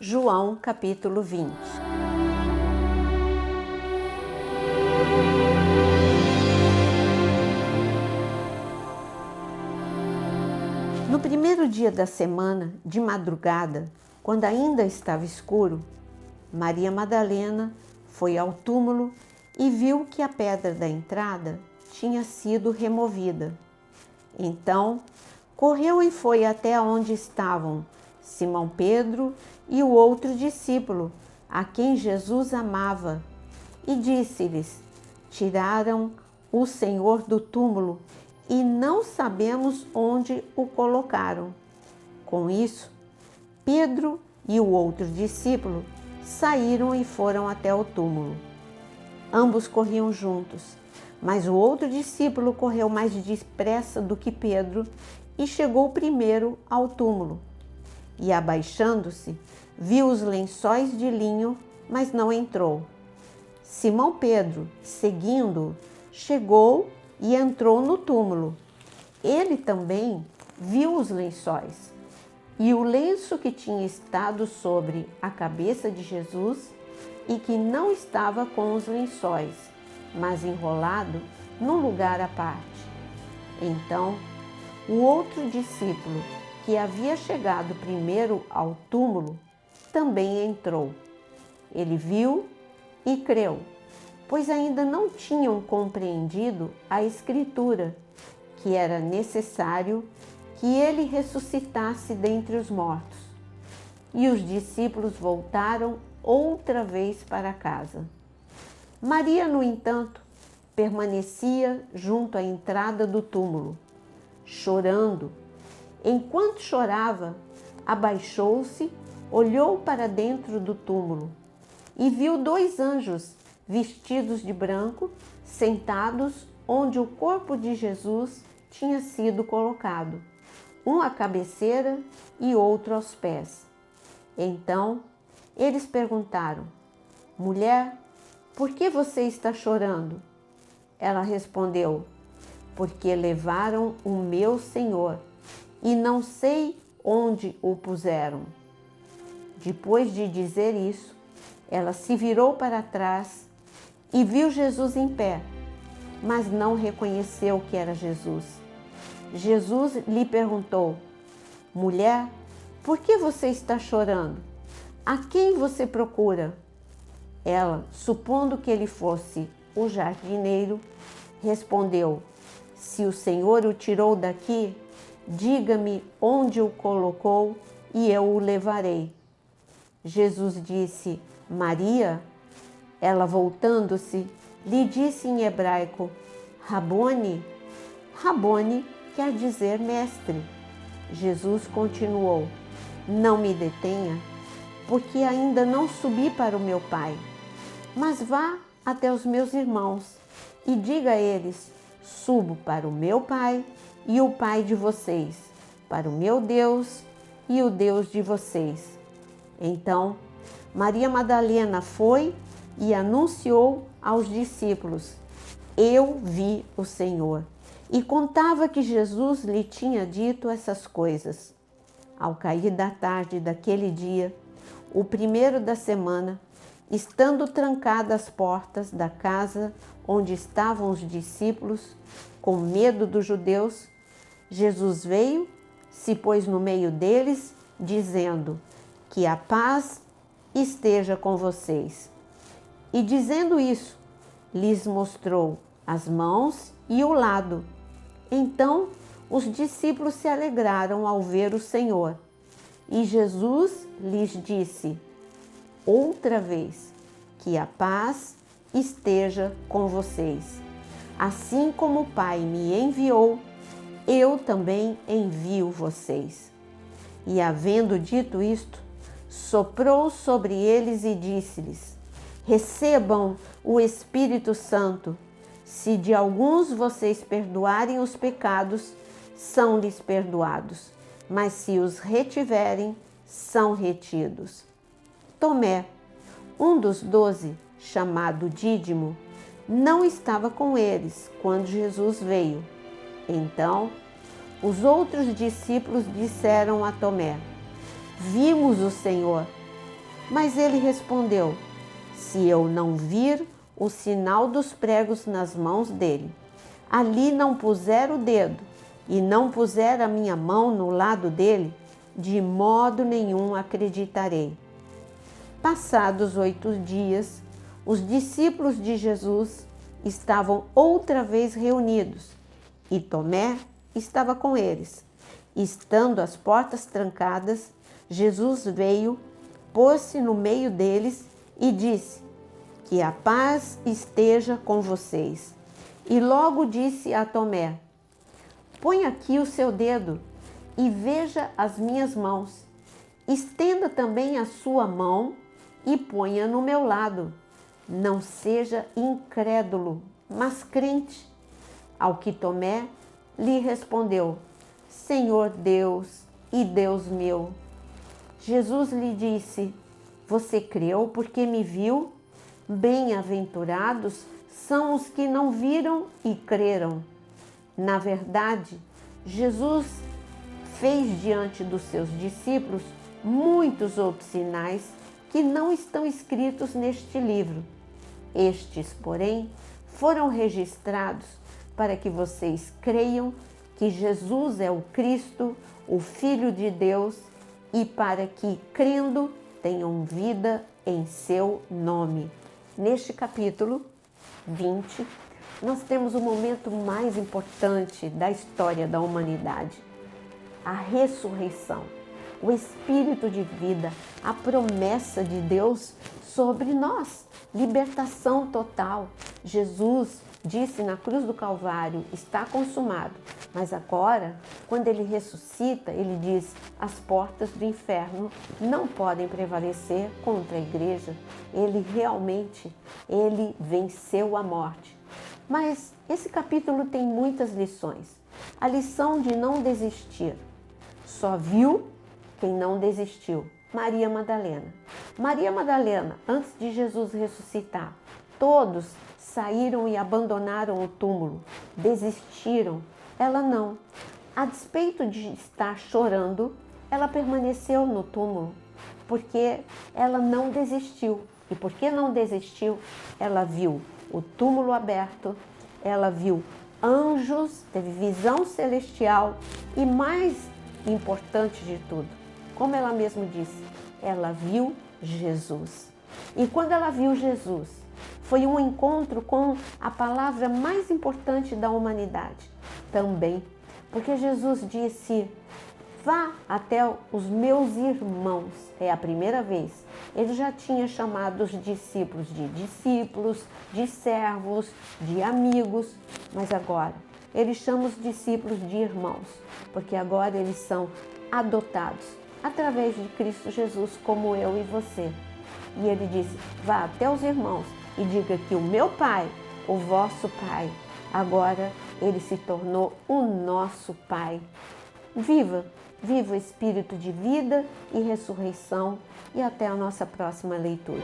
João capítulo 20. No primeiro dia da semana, de madrugada, quando ainda estava escuro, Maria Madalena foi ao túmulo e viu que a pedra da entrada tinha sido removida. Então, correu e foi até onde estavam Simão Pedro e o outro discípulo, a quem Jesus amava, e disse-lhes: tiraram o Senhor do túmulo e não sabemos onde o colocaram. Com isso, Pedro e o outro discípulo saíram e foram até o túmulo. Ambos corriam juntos, mas o outro discípulo correu mais depressa do que Pedro e chegou primeiro ao túmulo. E abaixando-se, viu os lençóis de linho, mas não entrou. Simão Pedro, seguindo-o, chegou e entrou no túmulo. Ele também viu os lençóis e o lenço que tinha estado sobre a cabeça de Jesus e que não estava com os lençóis, mas enrolado num lugar à parte. Então, o outro discípulo, que havia chegado primeiro ao túmulo, também entrou. Ele viu e creu, pois ainda não tinham compreendido a Escritura, que era necessário que ele ressuscitasse dentre os mortos. E os discípulos voltaram outra vez para casa. Maria, no entanto, permanecia junto à entrada do túmulo, chorando. Enquanto chorava, abaixou-se, olhou para dentro do túmulo e viu 2 anjos vestidos de branco, sentados onde o corpo de Jesus tinha sido colocado, um à cabeceira e outro aos pés. Então, eles perguntaram: mulher, por que você está chorando? Ela respondeu: porque levaram o meu Senhor e não sei onde o puseram. Depois de dizer isso, ela se virou para trás e viu Jesus em pé, mas não reconheceu que era Jesus. Jesus lhe perguntou: mulher, por que você está chorando? A quem você procura? Ela, supondo que ele fosse o jardineiro, respondeu: se o Senhor o tirou daqui, diga-me onde o colocou e eu o levarei. Jesus disse: Maria. Ela, voltando-se, lhe disse em hebraico: Rabone. Rabone quer dizer mestre. Jesus continuou: não me detenha, porque ainda não subi para o meu Pai. Mas vá até os meus irmãos e diga a eles: subo para o meu Pai e o Pai de vocês, para o meu Deus e o Deus de vocês. Então, Maria Madalena foi e anunciou aos discípulos: eu vi o Senhor. E contava que Jesus lhe tinha dito essas coisas. Ao cair da tarde daquele dia, o primeiro da semana, estando trancadas as portas da casa onde estavam os discípulos, com medo dos judeus, Jesus veio, se pôs no meio deles, dizendo: que a paz esteja com vocês. E dizendo isso, lhes mostrou as mãos e o lado. Então os discípulos se alegraram ao ver o Senhor. E Jesus lhes disse outra vez: que a paz esteja com vocês. Assim como o Pai me enviou, eu também envio vocês. E havendo dito isto, soprou sobre eles e disse-lhes: recebam o Espírito Santo. Se de alguns vocês perdoarem os pecados, são-lhes perdoados, mas se os retiverem, são retidos. Tomé, um dos 12, chamado Dídimo, não estava com eles quando Jesus veio. Então, os outros discípulos disseram a Tomé: vimos o Senhor. Mas ele respondeu: se eu não vir o sinal dos pregos nas mãos dele, ali não puser o dedo e não puser a minha mão no lado dele, de modo nenhum acreditarei. Passados 8 dias, os discípulos de Jesus estavam outra vez reunidos e Tomé estava com eles. Estando as portas trancadas, Jesus veio, pôs-se no meio deles e disse: que a paz esteja com vocês. E logo disse a Tomé: põe aqui o seu dedo e veja as minhas mãos. Estenda também a sua mão e ponha no meu lado. Não seja incrédulo, mas crente. Ao que Tomé lhe respondeu: Senhor Deus e Deus meu. Jesus lhe disse: você creu porque me viu? Bem-aventurados são os que não viram e creram. Na verdade, Jesus fez diante dos seus discípulos muitos outros sinais que não estão escritos neste livro. Estes, porém, foram registrados para que vocês creiam que Jesus é o Cristo, o Filho de Deus, e para que, crendo, tenham vida em seu nome. Neste capítulo 20, nós temos o momento mais importante da história da humanidade: a ressurreição, o Espírito de vida, a promessa de Deus sobre nós, libertação total. Jesus disse na cruz do Calvário: está consumado. Mas agora, quando ele ressuscita, ele diz: as portas do inferno não podem prevalecer contra a igreja. Ele venceu a morte. Mas esse capítulo tem muitas lições. A lição de não desistir. Só viu quem não desistiu. Maria Madalena. Maria Madalena, antes de Jesus ressuscitar, todos saíram e abandonaram o túmulo, desistiram. Ela não. A despeito de estar chorando, ela permaneceu no túmulo, porque ela não desistiu. E porque não desistiu, ela viu o túmulo aberto, ela viu anjos, teve visão celestial e, mais importante de tudo, como ela mesma disse, ela viu Jesus. E quando ela viu Jesus, foi um encontro com a palavra mais importante da humanidade também, porque Jesus disse: vá até os meus irmãos. É a primeira vez. Ele já tinha chamado os discípulos, de servos, de amigos, mas agora ele chama os discípulos de irmãos, porque agora eles são adotados através de Cristo Jesus, como eu e você. E ele disse: vá até os irmãos e diga que o meu Pai, o vosso Pai, agora ele se tornou o nosso Pai. Viva o espírito de vida e ressurreição, e até a nossa próxima leitura.